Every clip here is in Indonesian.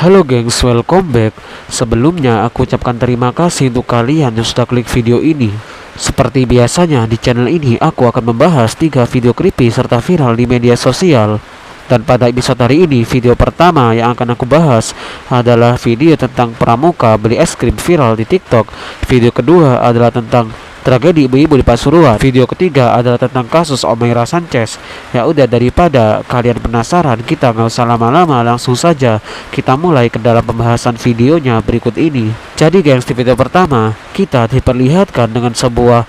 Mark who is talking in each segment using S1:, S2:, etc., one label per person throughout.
S1: Halo gengs, welcome back. Sebelumnya aku ucapkan terima kasih untuk kalian yang sudah klik video ini. Seperti biasanya di channel ini aku akan membahas 3 video creepy serta viral di media sosial. Dan pada episode hari ini, video pertama yang akan aku bahas adalah video tentang pramuka beli es krim viral di TikTok. Video kedua adalah tentang tragedi ibu-ibu di Pasuruan. Video ketiga adalah tentang kasus Omaira Sanchez. Ya udah, daripada kalian penasaran, kita nggak usah lama-lama, langsung saja kita mulai ke dalam pembahasan videonya berikut ini. Jadi gengs, di video pertama kita diperlihatkan dengan sebuah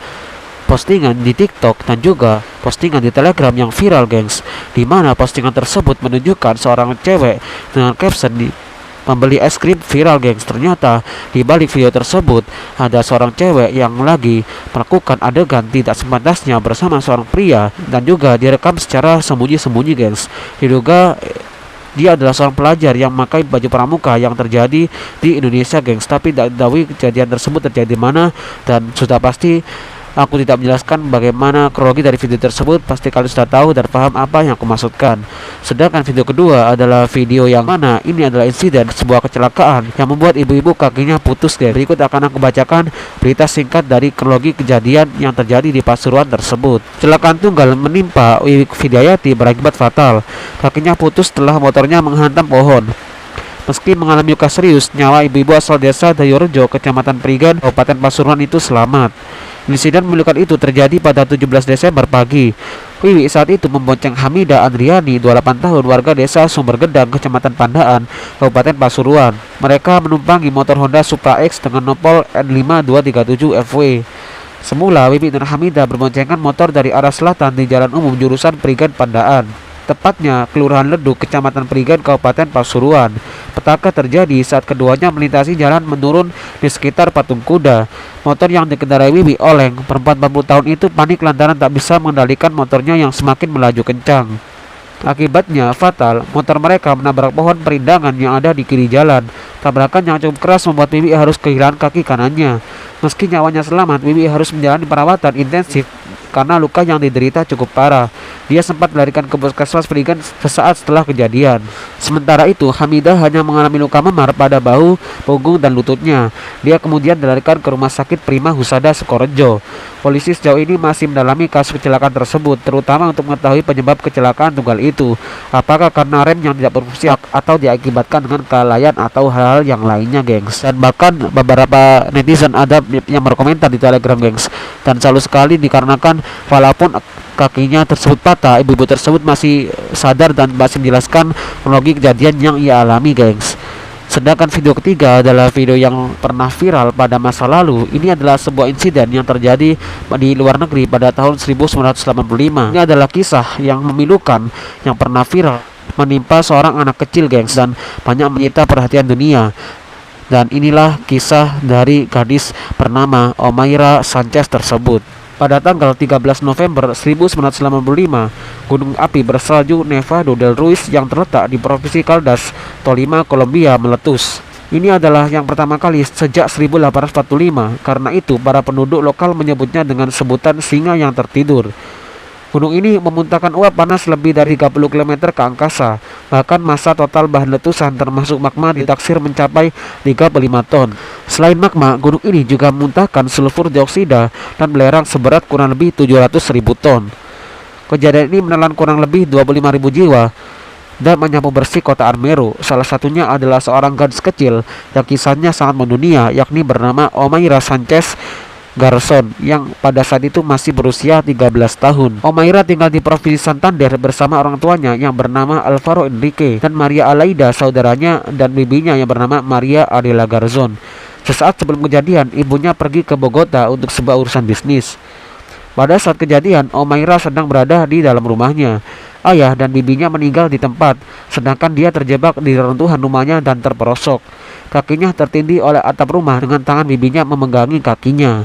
S1: postingan di TikTok dan juga postingan di Telegram yang viral gengs, dimana postingan tersebut menunjukkan seorang cewek dengan caption membeli es krim viral gengs. Ternyata di balik video tersebut ada seorang cewek yang lagi melakukan adegan tidak sepantasnya bersama seorang pria, dan juga direkam secara sembunyi-sembunyi gengs. Diduga dia adalah seorang pelajar yang memakai baju pramuka yang terjadi di Indonesia gengs. Tapi tidak tahu kejadian tersebut terjadi di mana, dan sudah pasti aku tidak menjelaskan bagaimana kronologi dari video tersebut. Pasti kalian sudah tahu dan paham apa yang aku maksudkan. Sedangkan video kedua adalah video yang mana ini adalah insiden sebuah kecelakaan yang membuat ibu-ibu kakinya putus guys. Berikut akan aku bacakan berita singkat dari kronologi kejadian yang terjadi di Pasuruan tersebut. Kecelakaan tunggal menimpa Wiwik Vidayati berakibat fatal. Kakinya putus setelah motornya menghantam pohon. Meski mengalami luka serius, nyawa ibu-ibu asal desa Dayorejo, Kecamatan Prigan, Kabupaten Pasuruan itu selamat. Insiden memilukan itu terjadi pada 17 Desember pagi. Wiwi saat itu membonceng Hamida Andriani, 28 tahun, warga desa Sumbergedang, Kecamatan Pandaan, Kabupaten Pasuruan. Mereka menumpangi motor Honda Supra X dengan nopol N5237FW. Semula Wiwi dan Hamida berboncengan motor dari arah selatan di jalan umum jurusan Prigan Pandaan, tepatnya Kelurahan Leduk, Kecamatan Prigan, Kabupaten Pasuruan. Petaka terjadi saat keduanya melintasi jalan menurun di sekitar patung kuda. Motor yang dikendarai Wiwi oleng. Perempuan 40 tahun itu panik lantaran tak bisa mengendalikan motornya yang semakin melaju kencang. Akibatnya fatal, motor mereka menabrak pohon perindangan yang ada di kiri jalan. Tabrakan yang cukup keras membuat Wiwi harus kehilangan kaki kanannya. Meski nyawanya selamat, Wiwi harus menjalani perawatan intensif karena luka yang diderita cukup parah. Dia sempat dilarikan ke puskesmas Prigan sesaat setelah kejadian. Sementara itu, Hamidah hanya mengalami luka memar pada bahu, punggung, dan lututnya. Dia kemudian dilarikan ke Rumah Sakit Prima Husada Sukorejo. Polisi sejauh ini masih mendalami kasus kecelakaan tersebut, terutama untuk mengetahui penyebab kecelakaan tunggal itu. Apakah karena rem yang tidak berfungsi atau diakibatkan dengan kelalaian atau hal-hal yang lainnya gengs. Dan bahkan beberapa netizen ada yang berkomentar di Telegram gengs, dan selalu sekali dikarenakan walaupun kakinya tersebut patah, ibu-ibu tersebut masih sadar dan masih menjelaskan kronologi kejadian yang ia alami gengs. Sedangkan video ketiga adalah video yang pernah viral pada masa lalu. Ini adalah sebuah insiden yang terjadi di luar negeri pada tahun 1985. Ini adalah kisah yang memilukan yang pernah viral menimpa seorang anak kecil gengs, dan banyak menyita perhatian dunia. Dan inilah kisah dari gadis bernama Omaira Sanchez tersebut. Pada tanggal 13 November 1985, gunung api bersalju Nevado del Ruiz yang terletak di Provinsi Caldas, Tolima, Kolombia meletus. Ini adalah yang pertama kali sejak 1845. Karena itu, para penduduk lokal menyebutnya dengan sebutan singa yang tertidur. Gunung ini memuntahkan uap panas lebih dari 30 km ke angkasa. Bahkan massa total bahan letusan termasuk magma ditaksir mencapai 35 ton. Selain magma, gunung ini juga memuntahkan sulfur dioksida dan belerang seberat kurang lebih 700.000 ton. Kejadian ini menelan kurang lebih 25.000 jiwa dan menyapu bersih kota Armero. Salah satunya adalah seorang gadis kecil yang kisahnya sangat mendunia, yakni bernama Omaira Sanchez Garzon, yang pada saat itu masih berusia 13 tahun. Omaira tinggal di Provinsi Santander bersama orang tuanya yang bernama Alvaro Enrique dan Maria Alaida, saudaranya, dan bibinya yang bernama Maria Adela Garzon. Sesaat sebelum kejadian, ibunya pergi ke Bogota untuk sebuah urusan bisnis. Pada saat kejadian, Omaira sedang berada di dalam rumahnya. Ayah dan bibinya meninggal di tempat, sedangkan dia terjebak di reruntuhan rumahnya dan terperosok. Kakinya tertindih oleh atap rumah dengan tangan bibinya memegangi kakinya.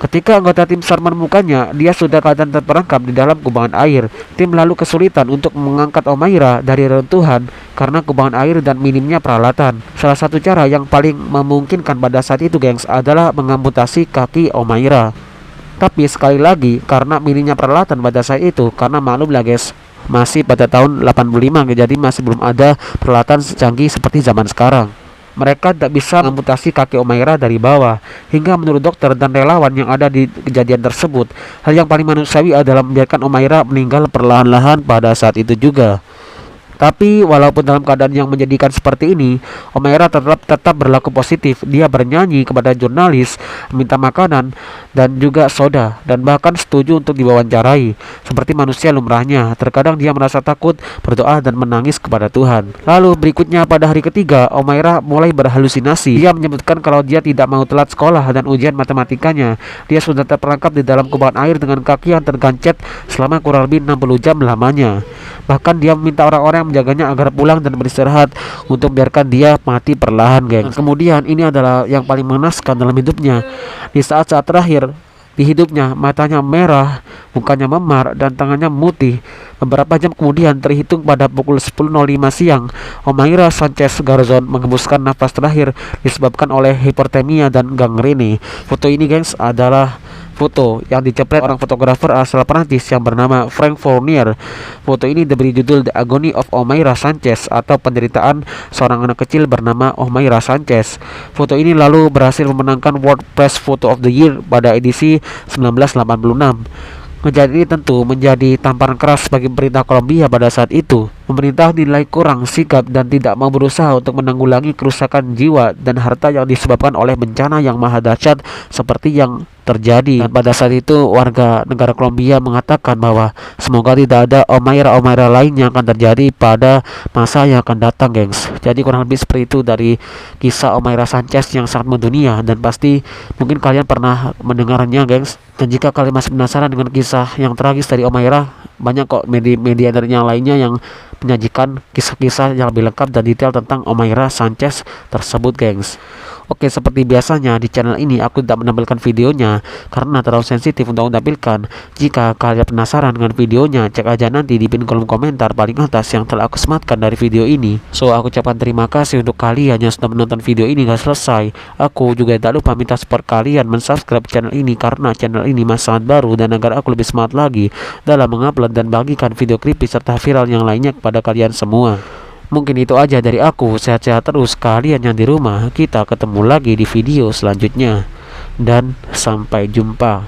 S1: Ketika anggota tim SAR menemukannya, dia sudah keadaan terperangkap di dalam kubangan air. Tim lalu kesulitan untuk mengangkat Omaira dari reruntuhan karena kubangan air dan minimnya peralatan. Salah satu cara yang paling memungkinkan pada saat itu gengs adalah mengamputasi kaki Omaira. Tapi sekali lagi, karena minimnya peralatan pada saat itu, karena maklum lah guys, masih pada tahun 85, jadi masih belum ada peralatan secanggih seperti zaman sekarang. Mereka tidak bisa mengamputasi kaki Omaira dari bawah, hingga menurut dokter dan relawan yang ada di kejadian tersebut, hal yang paling manusiawi adalah membiarkan Omaira meninggal perlahan-lahan pada saat itu juga. Tapi walaupun dalam keadaan yang menyedihkan seperti ini, Omaira tetap berlaku positif. Dia bernyanyi kepada jurnalis, minta makanan dan juga soda, dan bahkan setuju untuk diwawancarai. Seperti manusia lumrahnya, terkadang dia merasa takut, berdoa dan menangis kepada Tuhan. Lalu berikutnya pada hari ketiga, Omaira mulai berhalusinasi. Dia menyebutkan kalau dia tidak mau telat sekolah dan ujian matematikanya. Dia sudah terperangkap di dalam kubangan air dengan kaki yang tergancet selama kurang lebih 60 jam lamanya. Bahkan dia meminta orang-orang yang menjaganya agar pulang dan beristirahat untuk biarkan dia mati perlahan, geng. Kemudian ini adalah yang paling mengenaskan dalam hidupnya. Di saat-saat terakhir di hidupnya, matanya merah, mukanya memar, dan tangannya memutih. Beberapa jam kemudian, terhitung pada pukul 10.05 siang, Omaira Sanchez Garzon mengembuskan nafas terakhir disebabkan oleh hipertermia dan gangrene. Foto ini, gengs, adalah foto yang dicepret orang fotografer asal Prancis yang bernama Frank Fournier. Foto ini diberi judul The Agony of Omaira Sanchez, atau penderitaan seorang anak kecil bernama Omaira Sanchez. Foto ini lalu berhasil memenangkan World Press Photo of the Year pada edisi 1986. Kejadian ini tentu menjadi tamparan keras bagi pemerintah Kolombia pada saat itu. Pemerintah dinilai kurang sigap dan tidak mau berusaha untuk menanggulangi kerusakan jiwa dan harta yang disebabkan oleh bencana yang maha dahsyat seperti yang terjadi. Dan pada saat itu warga negara Kolombia mengatakan bahwa semoga tidak ada Omaira lain yang akan terjadi pada masa yang akan datang, gengs. Jadi kurang lebih seperti itu dari kisah Omaira Sanchez yang sangat mendunia, dan pasti mungkin kalian pernah mendengarnya, gengs. Dan jika kalian masih penasaran dengan kisah yang tragis dari Omaira, banyak kok media yang lainnya yang menyajikan kisah-kisah yang lebih lengkap dan detail tentang Omaira Sanchez tersebut, gengs. Oke, seperti biasanya di channel ini aku tidak menampilkan videonya karena terlalu sensitif untuk menampilkan. Jika kalian penasaran dengan videonya, cek aja nanti di pin kolom komentar paling atas yang telah aku sematkan dari video ini. So, aku ucapkan terima kasih untuk kalian yang sudah menonton video ini hingga selesai. Aku juga tidak lupa minta support kalian mensubscribe channel ini karena channel ini masih sangat baru, dan agar aku lebih semangat lagi dalam mengupload dan bagikan video creepy serta viral yang lainnya kepada kalian semua. Mungkin itu aja dari aku. Sehat-sehat terus kalian yang di rumah. Kita ketemu lagi di video selanjutnya, dan sampai jumpa.